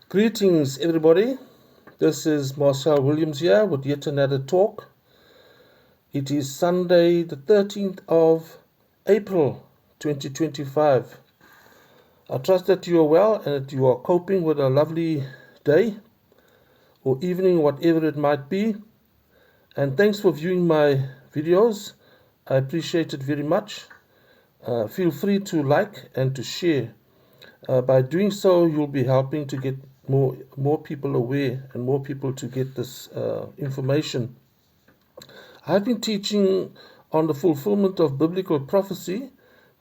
Greetings, everybody. This is Marcel Williams here with yet another talk. It is Sunday, the 13th of April 2025. I trust that you are well and that you are coping with a lovely day or evening, whatever it might be. And thanks for viewing my videos. I appreciate it very much. Feel free to like and to share. By doing so, you'll be helping to get more people aware and more people to get this information. I've been teaching on the fulfillment of biblical prophecy,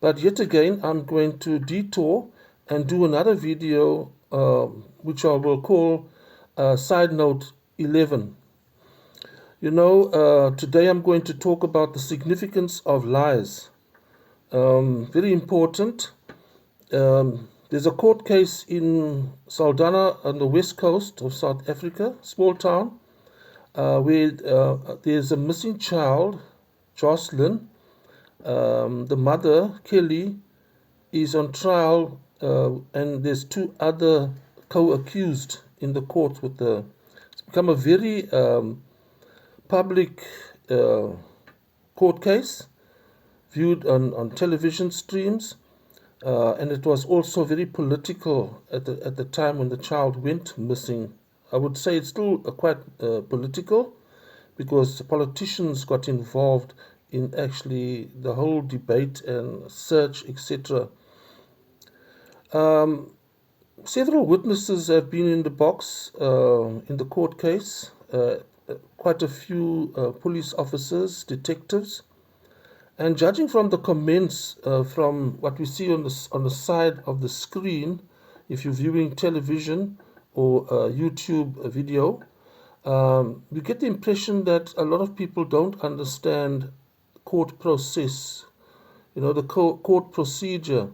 but yet again I'm going to detour and do another video which I will call Side Note 11. Today I'm going to talk about the significance of lies. Very important. There's a court case in Saldanha on the west coast of South Africa, small town, where there's a missing child, Jocelyn. The mother, Kelly, is on trial, and there's two other co-accused in the court with the. It's become a very public court case, viewed on television streams. And it was also very political at the time when the child went missing. I would say it's still quite political because the politicians got involved in actually the whole debate and search, etc. Several witnesses have been in the box in the court case. Quite a few police officers, detectives. And judging from the comments from what we see on the side of the screen, if you're viewing television or YouTube video, you get the impression that a lot of people don't understand court process, the court procedure.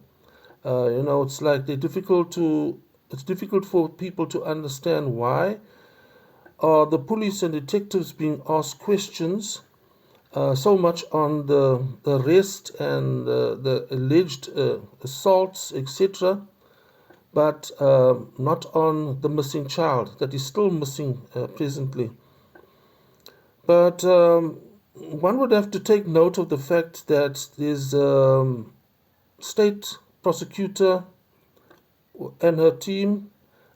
It's like it's difficult for people to understand why are the police and detectives being asked questions so much on the arrest and the alleged assaults, etc., but not on the missing child that is still missing presently. But one would have to take note of the fact that there's state prosecutor and her team,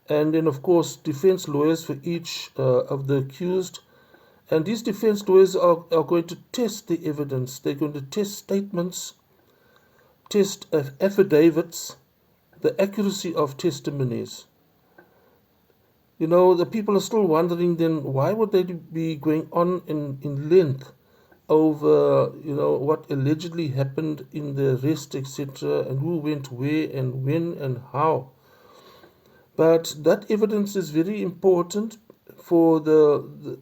and then, of course, defense lawyers for each of the accused. And these defense lawyers are going to test the evidence. They're going to test statements, test affidavits, the accuracy of testimonies. The people are still wondering then why would they be going on in length over, what allegedly happened in the arrest, etc., and who went where and when and how. But that evidence is very important for the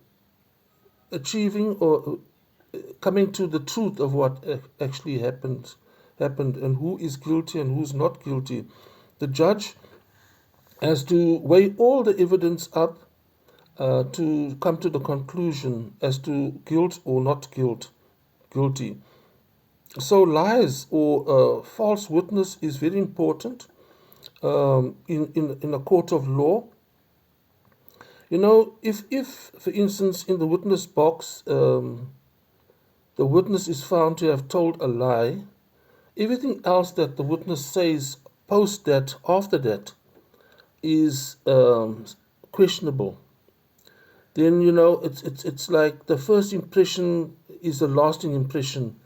achieving or coming to the truth of what actually happened and who is guilty and who's not guilty. The judge has to weigh all the evidence up to come to the conclusion as to guilt or not guilty. So lies or false witness is very important in a court of law. If for instance, in the witness box, the witness is found to have told a lie, everything else that the witness says post that, after that, is questionable. Then, it's like the first impression is the lasting impression.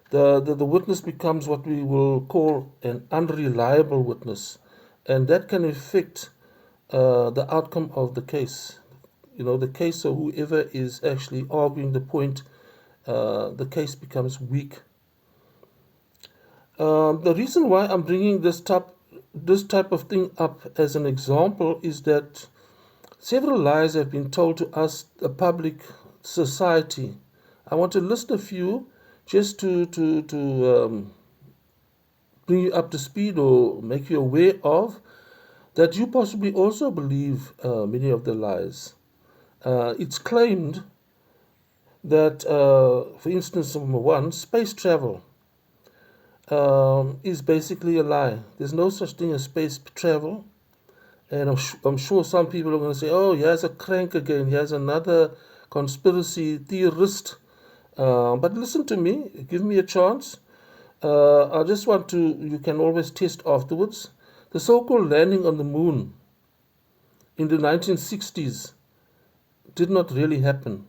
The witness becomes what we will call an unreliable witness, and that can affect the outcome of the case. The case of whoever is actually arguing the point, the case becomes weak. The reason why I'm bringing this type of thing up as an example is that several lies have been told to us, the public, society. I want to list a few just to bring you up to speed or make you aware of that you possibly also believe many of the lies. It's claimed that, for instance, number one, space travel is basically a lie. There's no such thing as space travel. And I'm sure some people are going to say, oh, here's a crank again, here's another conspiracy theorist. But listen to me, give me a chance. I just want to, you can always test afterwards. The so called landing on the moon in the 1960s did not really happen.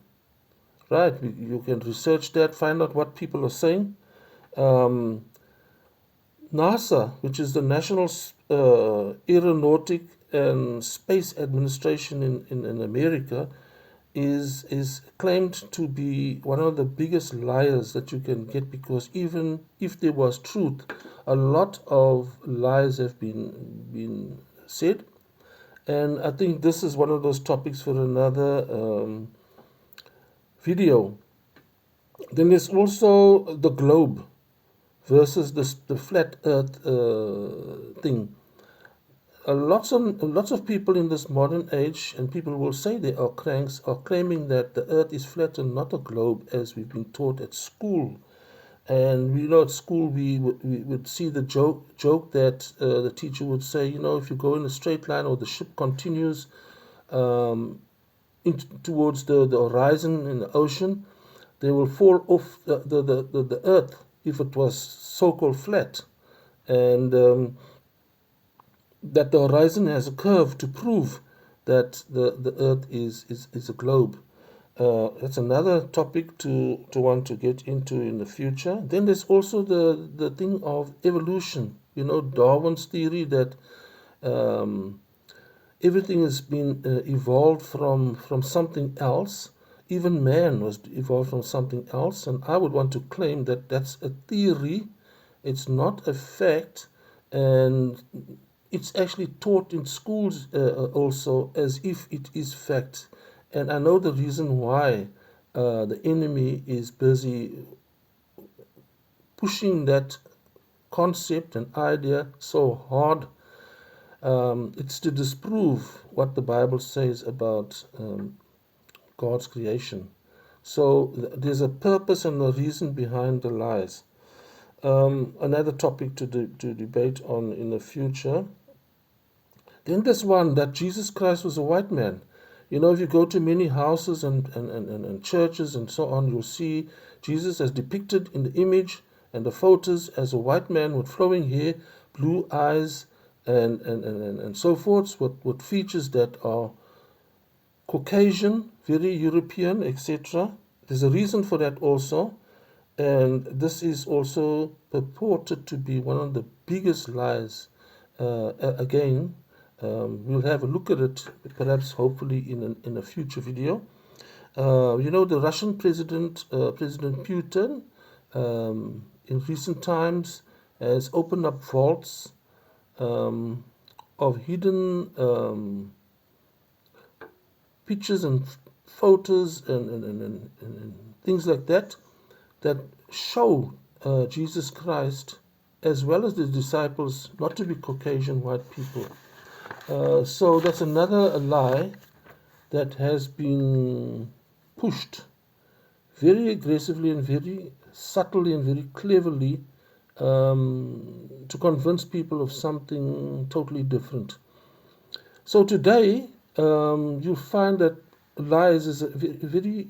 Right? You can research that, find out what people are saying. NASA, which is the National Aeronautic and Space Administration in America, is claimed to be one of the biggest liars that you can get, because even if there was truth, a lot of lies have been said. And I think this is one of those topics for another video. Then there's also the globe versus the flat earth thing. Lots of people in this modern age, and people will say they are cranks, are claiming that the earth is flat and not a globe, as we've been taught at school. And at school we would see the joke that the teacher would say, if you go in a straight line, or the ship continues towards the horizon in the ocean, they will fall off the earth if it was so-called flat. And that the horizon has a curve to prove that the earth is a globe. That's another topic to want to get into in the future. Then there's also the thing of evolution. Darwin's theory that everything has been evolved from something else. Even man was evolved from something else. And I would want to claim that that's a theory. It's not a fact. And it's actually taught in schools also as if it is fact. And I know the reason why the enemy is busy pushing that concept and idea so hard. It's to disprove what the Bible says about God's creation. So there's a purpose and a reason behind the lies. Another topic to debate on in the future. Then there's one that Jesus Christ was a white man. If you go to many houses and churches and so on, you'll see Jesus as depicted in the image and the photos as a white man with flowing hair, blue eyes, and so forth, with features that are Caucasian, very European, etc. There's a reason for that also. And this is also purported to be one of the biggest lies. Again, we'll have a look at it, perhaps, hopefully, in a future video. The Russian President Putin, in recent times, has opened up vaults of hidden pictures and photos and things like that show Jesus Christ as well as the disciples not to be Caucasian white people. So that's another lie that has been pushed very aggressively and very subtly and very cleverly to convince people of something totally different. So today you'll find that lies is a very